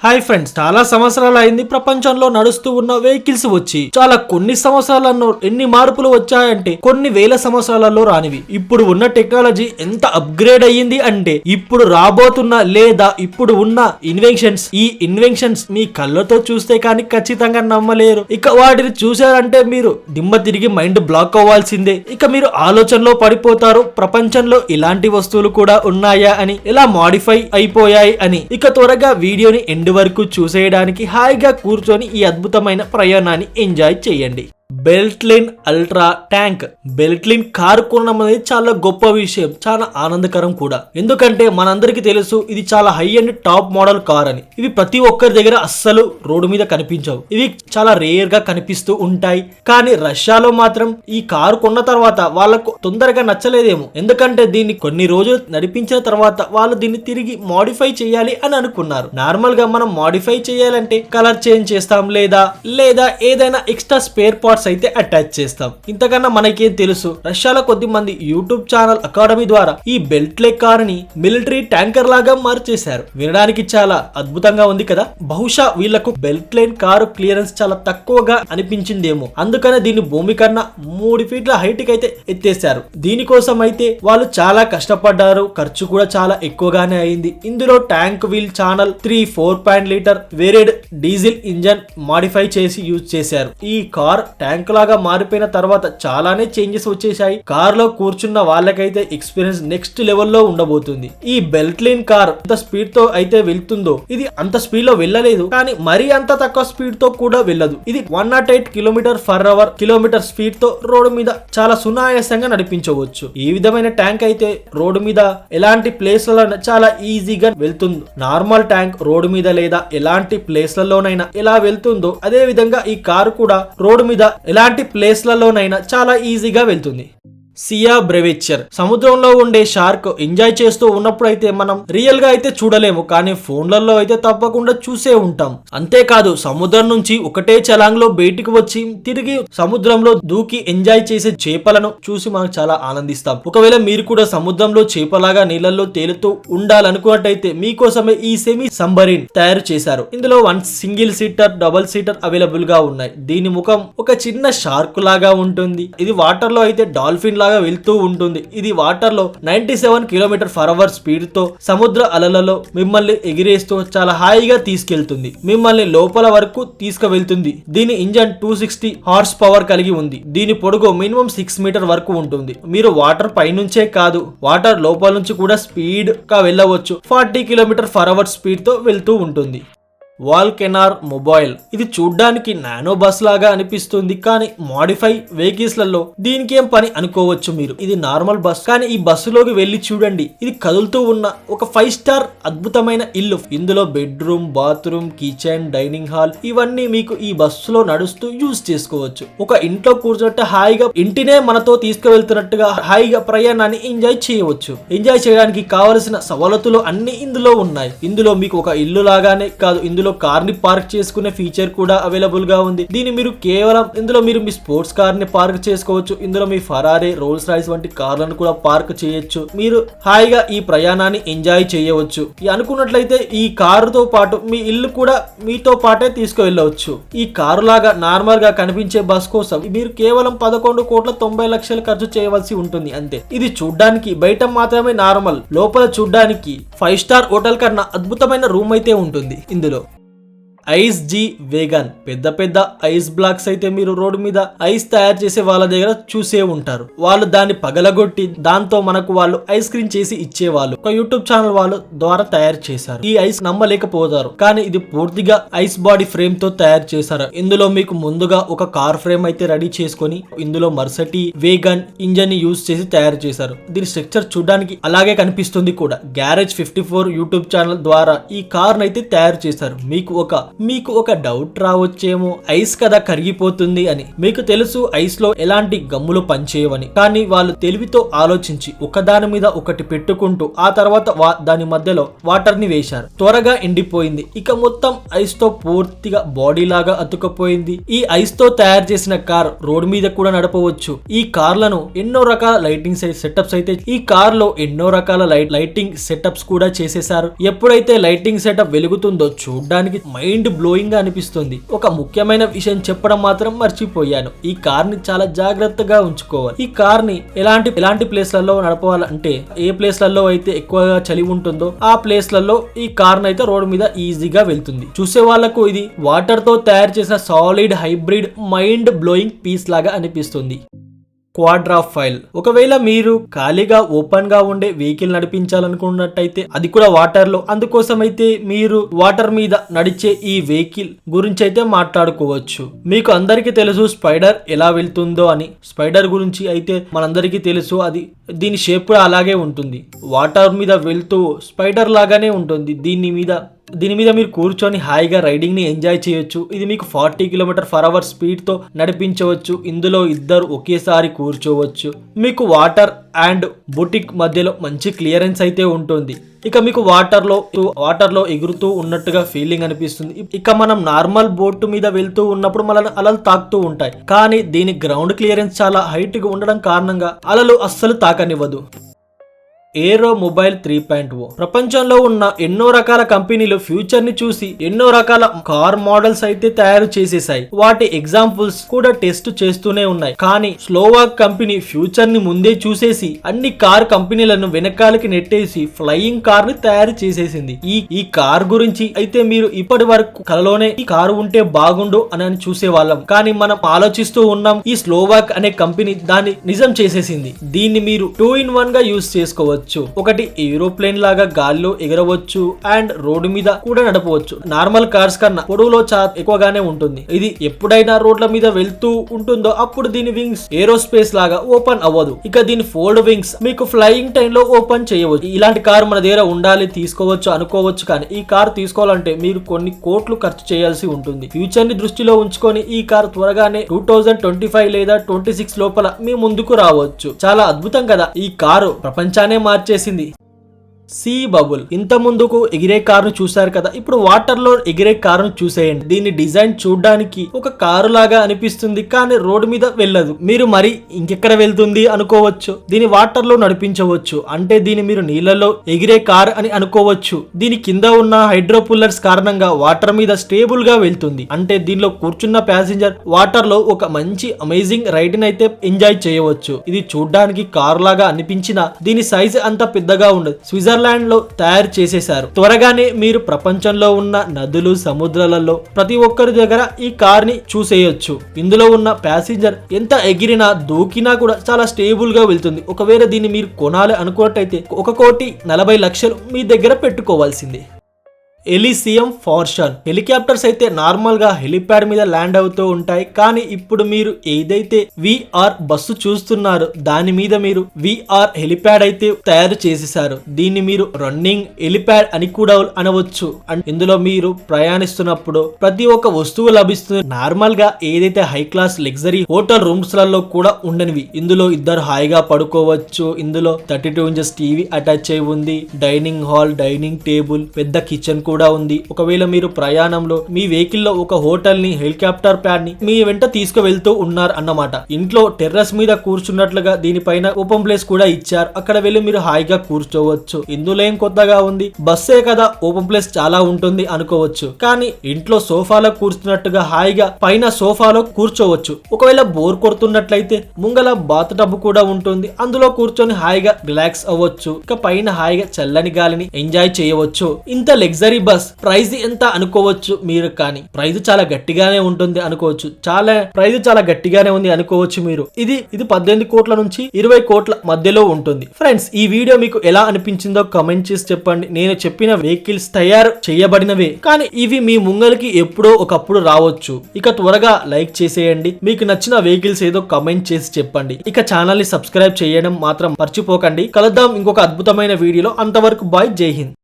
Hi friends, చాలా సంవత్సరాలు అయింది ప్రపంచంలో నడుస్తూ ఉన్న వెహికల్స్ వచ్చి. చాలా కొన్ని సంవత్సరాలలో ఎన్ని మార్పులు వచ్చాయంటే కొన్ని వేల సంవత్సరాలలో రానివి. ఇప్పుడు ఉన్న టెక్నాలజీ ఎంత అప్గ్రేడ్ అయ్యింది అంటే ఇప్పుడు రాబోతున్న లేదా ఇప్పుడు ఉన్న ఈ ఇన్వెన్షన్స్ మీ కళ్ళతో చూస్తే కానీ ఖచ్చితంగా నమ్మలేరు. ఇక వాటిని చూసారంటే మీరు దిమ్మ తిరిగి మైండ్ బ్లాక్ అవ్వాల్సిందే. ఇక మీరు ఆలోచనలో పడిపోతారు, ప్రపంచంలో ఇలాంటి వస్తువులు కూడా ఉన్నాయా అని, ఎలా మాడిఫై అయిపోయాయి అని. ఇక త్వరగా వీడియోని ఎండ్ వరకు చూసేయడానికి హాయిగా కూర్చొని ఈ అద్భుతమైన ప్రయాణాన్ని ఎంజాయ్ చేయండి. బెల్ట్లిన్ అల్ట్రా ట్యాంక్. బెల్ట్లిన్ కారు కొనడం అనేది చాలా గొప్ప విషయం, చాలా ఆనందకరం కూడా. ఎందుకంటే మనందరికి తెలుసు ఇది చాలా high and top model car అని. ఇవి ప్రతి ఒక్కరి దగ్గర అస్సలు రోడ్డు మీద కనిపించవు, ఇవి చాలా రేర్ గా కనిపిస్తూ ఉంటాయి. కానీ రష్యాలో మాత్రం ఈ కారు కొన్న తర్వాత వాళ్ళకు తొందరగా నచ్చలేదేమో, ఎందుకంటే దీన్ని కొన్ని రోజులు నడిపించిన తర్వాత వాళ్ళు దీన్ని తిరిగి మాడిఫై చేయాలి అని అనుకున్నారు. నార్మల్ గా మనం మాడిఫై చేయాలంటే కలర్ చేంజ్ చేస్తాం లేదా ఏదైనా ఎక్స్ట్రా స్పేర్ పార్ట్స్ అయితే అటాచ్ చేస్తాం. ఇంతకన్నా మనకేం తెలుసు. రష్యాలో కొద్ది మంది యూట్యూబ్ ఛానల్ అకాడమీ ద్వారా ఈ బెల్ట్లే కార్ ని మిలిటరీ ట్యాంకర్ లాగా మార్చేశారు. వినడానికి చాలా అద్భుతంగా ఉంది కదా. బహుశా వీళ్లకు బెల్ట్లైన్ కారు క్లియరెన్స్ చాలా తక్కువగా అనిపించిందేమో, అందుకనే దీన్ని భూమి కన్నా 3 ఫీట్ల హైట్ కి అయితే ఎత్తేసారు. దీనికోసం అయితే వాళ్ళు చాలా కష్టపడ్డారు, ఖర్చు కూడా చాలా ఎక్కువగానే అయింది. ఇందులో tank wheel channel 4.0 litre varied diesel engine modify చేసి యూజ్ చేశారు. ఈ కార్ ట్యాంక్ లాగా మారిపోయిన తర్వాత చాలానే చేంజెస్ వచ్చేసాయి. కార్ లో కూర్చున్న వాళ్ళకైతే ఎక్స్పీరియన్స్ నెక్స్ట్ లెవెల్లో ఉండబోతుంది. ఈ బెల్ట్లిన్ కార్ ఎంత స్పీడ్ తో అయితే వెళ్తుందో ఇది అంత స్పీడ్ లో వెళ్ళలేదు, కానీ మరీ అంత తక్కువ స్పీడ్ తో కూడా వెళ్ళదు. ఇది 108 కిలోమీటర్ స్పీడ్ తో రోడ్డు మీద చాలా సునాయాసంగా నడిపించవచ్చు. ఈ విధమైన ట్యాంక్ అయితే రోడ్డు మీద ఎలాంటి ప్లేస్లలో చాలా ఈజీగా వెళ్తుంది. నార్మల్ ట్యాంక్ రోడ్డు మీద లేదా ఎలాంటి ప్లేస్లలోనైనా ఎలా వెళ్తుందో అదే విధంగా ఈ కారు కూడా రోడ్డు మీద ఎలాంటి ప్లేస్లలోనైనా చాలా ఈజీగా వెళ్తుంది. సియా బ్రెవిచర్. సముద్రంలో ఉండే షార్క్ ఎంజాయ్ చేస్తూ ఉన్నప్పుడు అయితే మనం రియల్ గా అయితే చూడలేము, కానీ ఫోన్లలో అయితే తప్పకుండా చూసే ఉంటాం. అంతేకాదు సముద్రం నుంచి ఒకటే చలాంగ్ లో బయటికి వచ్చి తిరిగి సముద్రంలో దూకి ఎంజాయ్ చేసే చేపలను చూసి మనం చాలా ఆనందిస్తాం. ఒకవేళ మీరు కూడా సముద్రంలో చేపలాగా నీళ్ళల్లో తేలుతూ ఉండాలనుకున్నట్టయితే మీకోసమే ఈ సెమీ సబ్మరీన్ తయారు చేశారు. ఇందులో 1 single seater, double seater available గా ఉన్నాయి. దీని ముఖం ఒక చిన్న షార్క్ లాగా ఉంటుంది. ఇది వాటర్ లో అయితే డాల్ఫిన్ లాగా వెళ్తూ ఉంటుంది. ఇది వాటర్ లో 97 km/h స్పీడ్ తో సముద్ర అలలలో మిమ్మల్ని ఎగిరేస్తూ చాలా హాయిగా తీసుకెళ్తుంది, మిమ్మల్ని లోపల వరకు తీసుకువెళ్తుంది. దీని ఇంజన్ 260 హార్స్ పవర్ కలిగి ఉంది. దీని పొడుగు మినిమం 6 మీటర్ వరకు ఉంటుంది. మీరు వాటర్ పై నుంచే కాదు, వాటర్ లోపల నుంచి కూడా స్పీడ్ గా వెళ్ళవచ్చు. 40 km/h స్పీడ్ తో వెళ్తూ ఉంటుంది. వాల్కెనార్ మొబైల్. ఇది చూడ్డానికి నానో బస్ లాగా అనిపిస్తుంది, కానీ మాడిఫై వెహికల్స్ లలో దీనికి ఏం పని అనుకోవచ్చు మీరు. ఇది నార్మల్ బస్, కానీ ఈ బస్సులోకి వెళ్లి చూడండి, ఇది కదులుతూ ఉన్న ఒక 5 స్టార్ అద్భుతమైన ఇల్లు. ఇందులో bedroom, bathroom, kitchen, dining hall ఇవన్నీ మీకు ఈ బస్సులో నడుస్తూ యూజ్ చేసుకోవచ్చు. ఒక ఇంట్లో కూర్చున్నట్టు హాయిగా ఇంటినే మనతో తీసుకువెళ్తున్నట్టుగా హాయిగా ప్రయాణాన్ని ఎంజాయ్ చేయవచ్చు. ఎంజాయ్ చేయడానికి కావలసిన సవలతులు అన్ని ఇందులో ఉన్నాయి. ఇందులో మీకు ఒక ఇల్లు లాగానే కాదు, ఇందులో కార్ ని పార్క్ చేసుకునే ఫీచర్ కూడా అవైలబుల్ గా ఉంది. దీన్ని మీరు కేవలం ఇందులో మీరు మీ స్పోర్ట్స్ కార్ ని పార్క్ చేసుకోవచ్చు. ఇందులో మీ ఫరారీ, రోల్స్ రాయ్స్ వంటి కార్లను కూడా పార్క్ చేయొచ్చు. మీరు హాయిగా ఈ ప్రయాణాన్ని ఎంజాయ్ చేయవచ్చు. అనుకున్నట్లయితే ఈ కారుతో పాటు మీ ఇల్లు కూడా మీతో పాటే తీసుకువెళ్ళవచ్చు. ఈ కారు లాగా నార్మల్ గా కనిపించే బస్ కోసం మీరు కేవలం 11,90,00,000 ఖర్చు చేయవలసి ఉంటుంది అంతే. ఇది చూడ్డానికి బయట మాత్రమే నార్మల్, లోపల చూడ్డానికి 5 స్టార్ హోటల్ కన్నా అద్భుతమైన రూమ్ అయితే ఉంటుంది. ఇందులో ఐస్ జీ వేగన్. పెద్ద ఐస్ బ్లాక్స్ అయితే మీరు రోడ్డు మీద ఐస్ తయారు చేసే వాళ్ళ దగ్గర చూసే ఉంటారు. వాళ్ళు దాన్ని పగలగొట్టి దాంతో మనకు వాళ్ళు ఐస్ క్రీమ్ చేసి ఇచ్చేవాళ్ళు. ఒక యూట్యూబ్ ఛానల్ వాళ్ళు ద్వారా తయారు చేశారు. ఈ ఐస్ నమ్మలేకపోతారు, కానీ ఇది పూర్తిగా ఐస్ బాడీ ఫ్రేమ్ తో తయారు చేశారు. ఇందులో మీకు ముందుగా ఒక కార్ ఫ్రేమ్ అయితే రెడీ చేసుకొని ఇందులో మర్సటి వేగన్ ఇంజన్ ని యూజ్ చేసి తయారు చేశారు. దీని స్ట్రక్చర్ చూడడానికి అలాగే కనిపిస్తుంది కూడా. గ్యారేజ్ 54 యూట్యూబ్ ఛానల్ ద్వారా ఈ కార్ అయితే తయారు చేశారు. మీకు ఒక మీకు ఒక డౌట్ రావచ్చేమో, ఐస్ కదా కరిగిపోతుంది అని. మీకు తెలుసు ఐస్ లో ఎలాంటి గమ్ములు పనిచేయవని, కానీ వాళ్ళు తెలివితో ఆలోచించి ఒకదాని మీద ఒకటి పెట్టుకుంటూ ఆ తర్వాత దాని మధ్యలో వాటర్ ని వేశారు. త్వరగా ఎండిపోయింది. ఇక మొత్తం ఐస్ తో పూర్తిగా బాడీ లాగా అతుకపోయింది. ఈ ఐస్ తో తయారు చేసిన కార్ రోడ్ మీద కూడా నడపవచ్చు. ఈ కార్లను ఎన్నో రకాల లైటింగ్ సెటప్స్ అయితే ఈ కార్ లో ఎన్నో రకాల లైటింగ్ సెటప్స్ కూడా చేసేసారు. ఎప్పుడైతే లైటింగ్ సెటప్ వెలుగుతుందో చూడడానికి మైండ్ బ్లోయింగ్ గా అనిపిస్తుంది. ఒక ముఖ్యమైన విషయం చెప్పడం మాత్రం మర్చిపోయాను. ఈ కార్ ని చాలా జాగ్రత్తగా ఉంచుకోవాలి. ఈ కార్ ని ఎలాంటి ప్లేస్లలో నడపాలంటే, ఏ ప్లేస్లలో అయితే ఎక్కువగా చలి ఉంటుందో ఆ ప్లేస్లలో ఈ కార్ అయితే రోడ్ మీద ఈజీగా వెళ్తుంది. చూసే వాళ్లకు ఇది వాటర్ తో తయారు చేసిన solid hybrid mind blowing piece లాగా అనిపిస్తుంది. క్వాడ్రాఫైల్. ఒకవేళ మీరు ఖాళీగా ఓపెన్ గా ఉండే వెహికల్ నడిపించాలనుకున్నట్టయితే, అది కూడా వాటర్ లో, అందుకోసం అయితే మీరు వాటర్ మీద నడిచే ఈ వెహికల్ గురించి అయితే మాట్లాడుకోవచ్చు. మీకు అందరికీ తెలుసు స్పైడర్ ఎలా వెళ్తుందో అని. స్పైడర్ గురించి అయితే మనందరికీ తెలుసు, అది దీని షేప్ కూడా అలాగే ఉంటుంది. వాటర్ మీద వెళ్తూ స్పైడర్ లాగానే ఉంటుంది. దీని మీద మీరు కూర్చొని హాయిగా రైడింగ్ ని ఎంజాయ్ చేయొచ్చు. ఇది మీకు 40 km/h స్పీడ్ తో నడిపించవచ్చు. ఇందులో ఇద్దరు ఒకేసారి కూర్చోవచ్చు. మీకు వాటర్ అండ్ బుటిక్ మధ్యలో మంచి క్లియరెన్స్ అయితే ఉంటుంది. ఇక మీకు వాటర్ లో ఎగురుతూ ఉన్నట్టుగా ఫీలింగ్ అనిపిస్తుంది. ఇక మనం నార్మల్ బోట్ మీద వెళ్తూ ఉన్నప్పుడు మనల్ని అలలు తాకుతూ ఉంటాయి, కానీ దీని గ్రౌండ్ క్లియరెన్స్ చాలా హైట్ గా ఉండడం కారణంగా అలలు అస్సలు తాకనివ్వదు. ఏరో మొబైల్ 3.0. ప్రపంచంలో ఉన్న ఎన్నో రకాల కంపెనీలు ఫ్యూచర్ ని చూసి ఎన్నో రకాల కార్ మోడల్స్ అయితే తయారు చేసేసాయి. వాటి ఎగ్జాంపుల్స్ కూడా టెస్ట్ చేస్తూనే ఉన్నాయి. కానీ స్లోవాక్ కంపెనీ ఫ్యూచర్ ని ముందే చూసేసి అన్ని కార్ కంపెనీలను వెనకాలకి నెట్టేసి ఫ్లయింగ్ కార్ ని తయారు చేసేసింది. ఈ కార్ గురించి అయితే మీరు ఇప్పటి వరకు కలలోనే ఈ కారు ఉంటే బాగుండు అని చూసేవాళ్ళం, కానీ మనం ఆలోచిస్తూ ఉన్నాం. ఈ స్లోవాక్ అనే కంపెనీ దాన్ని నిజం చేసేసింది. దీన్ని మీరు 2-in-1 గా యూజ్ చేసుకోవచ్చు. ఒకటి ఏరోప్లేన్ లాగా గాలిలో ఎగరవచ్చు అండ్ రోడ్డు మీద కూడా నడపవచ్చు. నార్మల్ కార్స్ కన్నా పొడవులో చాలా ఎక్కువగానే ఉంటుంది. ఇది ఎప్పుడైనా రోడ్ల మీద వెళ్తూ ఉంటుందో అప్పుడు దీని వింగ్స్ ఏరోస్పేస్ లాగా ఓపెన్ అవ్వదు. ఇక దీని ఫోల్డ్ వింగ్స్ మీకు ఫ్లయింగ్ టైమ్ లో ఓపెన్ చేయవచ్చు. ఇలాంటి కార్ మన దగ్గర ఉండాలి, తీసుకోవచ్చు అనుకోవచ్చు, కానీ ఈ కార్ తీసుకోవాలంటే మీరు కొన్ని కోట్లు ఖర్చు చేయాల్సి ఉంటుంది. ఫ్యూచర్ ని దృష్టిలో ఉంచుకొని ఈ కార్ త్వరగానే 2025 లేదా 26 లోపల మీ ముందుకు రావచ్చు. చాలా అద్భుతం కదా. ఈ కారు ప్రపంచాన్ని మార్చేసింది. Sea Bubble. ఇంత ముందుకు ఎగిరే కారును చూసారు కదా, ఇప్పుడు వాటర్ లో ఎగిరే కారును చూసేయండి. దీని డిజైన్ చూడడానికి ఒక కారు లాగా అనిపిస్తుంది, కానీ రోడ్డు మీద వెళ్ళదు. మీరు మరి ఇంకెక్కడ వెళ్తుంది అనుకోవచ్చు. దీని వాటర్ లో నడిపించవచ్చు, అంటే దీని మీరు నీళ్ళలో ఎగిరే కార్ అని అనుకోవచ్చు. దీని కింద ఉన్న హైడ్రోపుల్లర్స్ కారణంగా వాటర్ మీద స్టేబుల్ గా వెళ్తుంది. అంటే దీనిలో కూర్చున్న ప్యాసింజర్ వాటర్ లో ఒక మంచి అమేజింగ్ రైడ్ అయితే ఎంజాయ్ చేయవచ్చు. ఇది చూడడానికి కారు లాగా అనిపించినా దీని సైజ్ అంత పెద్దగా ఉండదు. స్విట్జర్లాండ్ లో తయారు చేసేశారు. త్వరగానే మీరు ప్రపంచంలో ఉన్న నదులు, సముద్రాలలో ప్రతి ఒక్కరి దగ్గర ఈ కార్ ని చూసేయొచ్చు. ఇందులో ఉన్న ప్యాసింజర్ ఎంత ఎగిరినా దూకినా కూడా చాలా స్టేబుల్ గా వెళ్తుంది. ఒకవేళ దీన్ని మీరు కొనాలి అనుకున్నట్టయితే 1,40,00,000 మీ దగ్గర పెట్టుకోవాల్సిందే. ఎలిసియం ఫార్షన్. హెలికాప్టర్స్ అయితే నార్మల్ గా హెలిప్యాడ్ మీద ల్యాండ్ అవుతూ ఉంటాయి, కానీ ఇప్పుడు మీరు ఏదైతే VR బస్సు చూస్తున్నారో దాని మీద మీరు VR హెలిప్యాడ్ అయితే తయారు చేసేసారు. దీన్ని మీరు రన్నింగ్ హెలిప్యాడ్ అని కూడా అనవచ్చు. అండ్ ఇందులో మీరు ప్రయాణిస్తున్నప్పుడు ప్రతి ఒక్క వస్తువు లభిస్తుంది. నార్మల్ గా ఏదైతే high class luxury hotel rooms లలో కూడా ఉండనివి. ఇందులో ఇద్దరు హాయిగా పడుకోవచ్చు. ఇందులో 32 inches టీవీ అటాచ్ అయి ఉంది. డైనింగ్ హాల్, డైనింగ్ టేబుల్, పెద్ద కిచెన్ కూడా ఉంది. ఒకవేళ మీరు ప్రయాణంలో మీ వెహికల్ లో ఒక హోటల్ ని, హెలికాప్టర్ ప్యాడ్ ని మీ వెంట తీసుకువెళ్తూ ఉన్నారు అన్నమాట. ఇంట్లో టెర్రస్ మీద కూర్చున్నట్లుగా దీనిపైన ఓపెన్ ప్లేస్ కూడా ఇచ్చారు. అక్కడ వెళ్ళి మీరు హాయిగా కూర్చోవచ్చు. ఇందులో ఏం కొత్తగా ఉంది, బస్సే కదా ఓపెన్ ప్లేస్ చాలా ఉంటుంది అనుకోవచ్చు, కానీ ఇంట్లో సోఫాలో కూర్చున్నట్టుగా హాయిగా పైన సోఫాలో కూర్చోవచ్చు. ఒకవేళ బోర్ కొడుతున్నట్లయితే ముంగల బాత్ టబ్ కూడా ఉంటుంది. అందులో కూర్చొని హాయిగా రిలాక్స్ అవ్వచ్చు. ఇక పైన హాయిగా చల్లని గాలిని ఎంజాయ్ చేయవచ్చు. ఇంత లగ్జరీ బస్ ప్రైస్ ఎంత అనుకోవచ్చు మీరు, కానీ ప్రైస్ చాలా గట్టిగానే ఉంటుంది అనుకోవచ్చు. ప్రైస్ చాలా గట్టిగానే ఉంది అనుకోవచ్చు మీరు. ఇది 18 కోట్ల నుంచి 20 కోట్ల మధ్యలో ఉంటుంది. ఫ్రెండ్స్, ఈ వీడియో మీకు ఎలా అనిపించిందో కమెంట్ చేసి చెప్పండి. నేను చెప్పిన వెహికల్స్ తయారు చేయబడినవే, కానీ ఇవి మీ ముంగలికి ఎప్పుడో ఒకప్పుడు రావచ్చు. ఇక త్వరగా లైక్ చేసేయండి. మీకు నచ్చిన వెహికల్స్ ఏదో కమెంట్ చేసి చెప్పండి. ఇక ఛానల్ ని సబ్స్క్రైబ్ చేయడం మాత్రం మర్చిపోకండి. కలుద్దాం ఇంకొక అద్భుతమైన వీడియోలో. అంతవరకు బాయ్, జై హింద్.